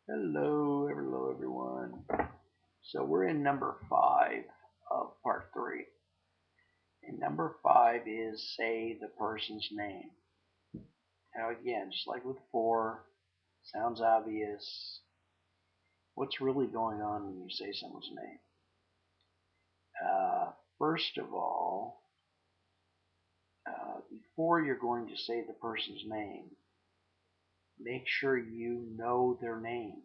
Hello everyone. So we're in number 5 of part 3. And number 5 is say the person's name. Now again, just like with 4, sounds obvious. What's really going on when you say someone's name? First of all, before you're going to say the person's name, make sure you know their name,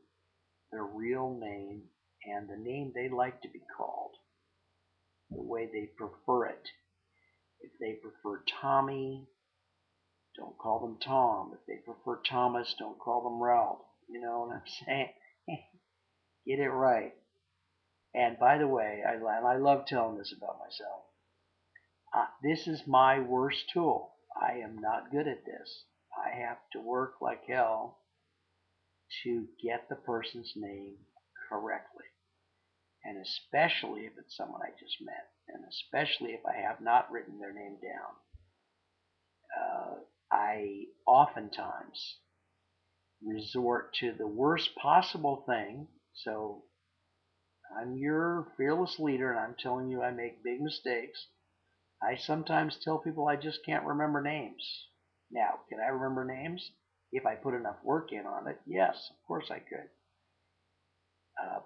their real name, and the name they like to be called, the way they prefer it. If they prefer Tommy, don't call them Tom. If they prefer Thomas, don't call them Ralph. You know what I'm saying? Get it right. And by the way, I love telling this about myself. This is my worst tool. I am not good at this. I have to work like hell to get the person's name correctly. And especially if it's someone I just met. And especially if I have not written their name down. I oftentimes resort to the worst possible thing. So I'm your fearless leader, and I'm telling you I make big mistakes. I sometimes tell people I just can't remember names. Now, can I remember names? If I put enough work in on it, yes, of course I could.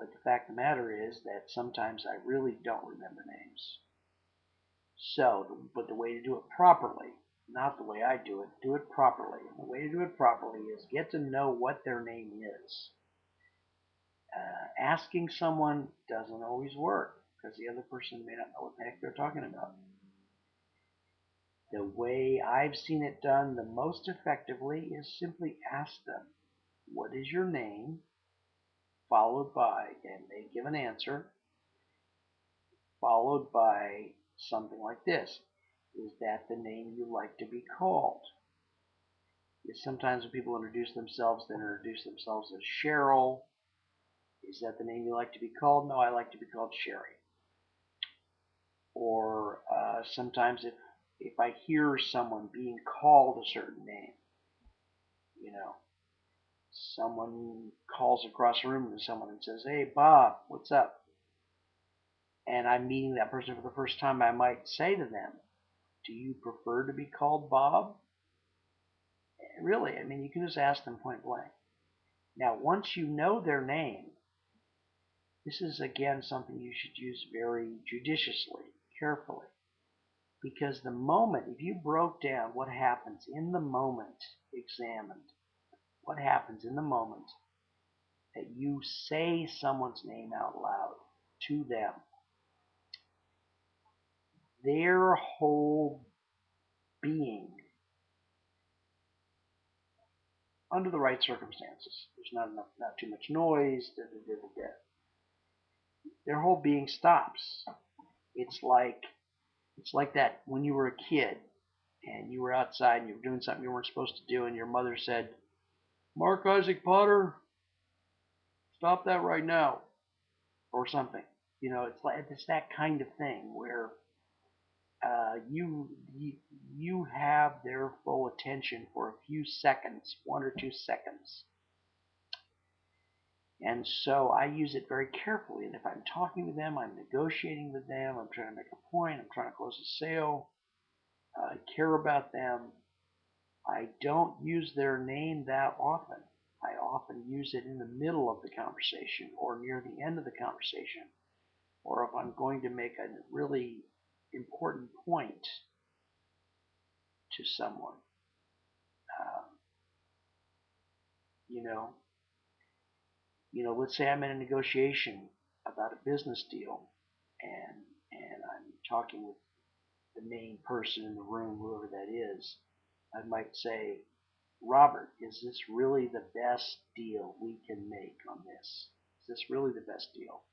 But the fact of the matter is that sometimes I really don't remember names. So, but the way to do it properly, not the way I do it properly. And the way to do it properly is get to know what their name is. Asking someone doesn't always work because the other person may not know what the heck they're talking about. The way I've seen it done the most effectively is simply ask them, what is your name? Followed by, and they give an answer, followed by something like this. Is that the name you like to be called? Sometimes when people introduce themselves, they introduce themselves as Cheryl. Is that the name you like to be called? No, I like to be called Sherry. Or sometimes if I hear someone being called a certain name, you know, someone calls across the room to someone and says, "Hey, Bob, what's up?" And I'm meeting that person for the first time, I might say to them, "Do you prefer to be called Bob?" Really, I mean, you can just ask them point blank. Now, once you know their name, this is again something you should use very judiciously, carefully. Because the moment, if you broke down what happens in the moment examined, what happens in the moment that you say someone's name out loud to them, their whole being, under the right circumstances, there's not too much noise, their whole being stops. It's like it's like that when you were a kid and you were outside and you were doing something you weren't supposed to do, and your mother said, "Mark Isaac Potter, stop that right now," or something. It's that kind of thing where you have their full attention for a few seconds, 1 or 2 seconds. And so I use it very carefully. And if I'm talking to them, I'm negotiating with them, I'm trying to make a point, I'm trying to close a sale, I care about them, I don't use their name that often. I often use it in the middle of the conversation or near the end of the conversation, or if I'm going to make a really important point to someone. Um, you know, let's say I'm in a negotiation about a business deal, and I'm talking with the main person in the room, whoever that is. I might say, "Robert, is this really the best deal we can make on this? Is this really the best deal?"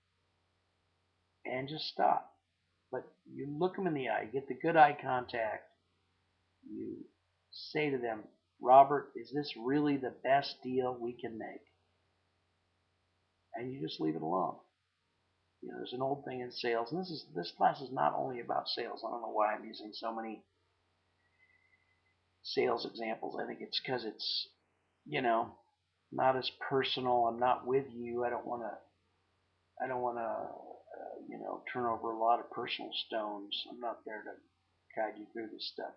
And just stop. But you look them in the eye, get the good eye contact. You say to them, "Robert, is this really the best deal we can make?" And you just leave it alone. There's an old thing in sales, and this class is not only about sales. I don't know why I'm using so many sales examples. I think it's because it's, you know, not as personal. I'm not with you. I don't want to turn over a lot of personal stones. I'm not there to guide you through this stuff.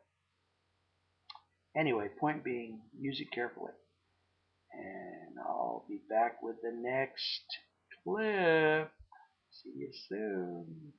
Anyway, point being, use it carefully. And I'll be back with the next clip. See you soon.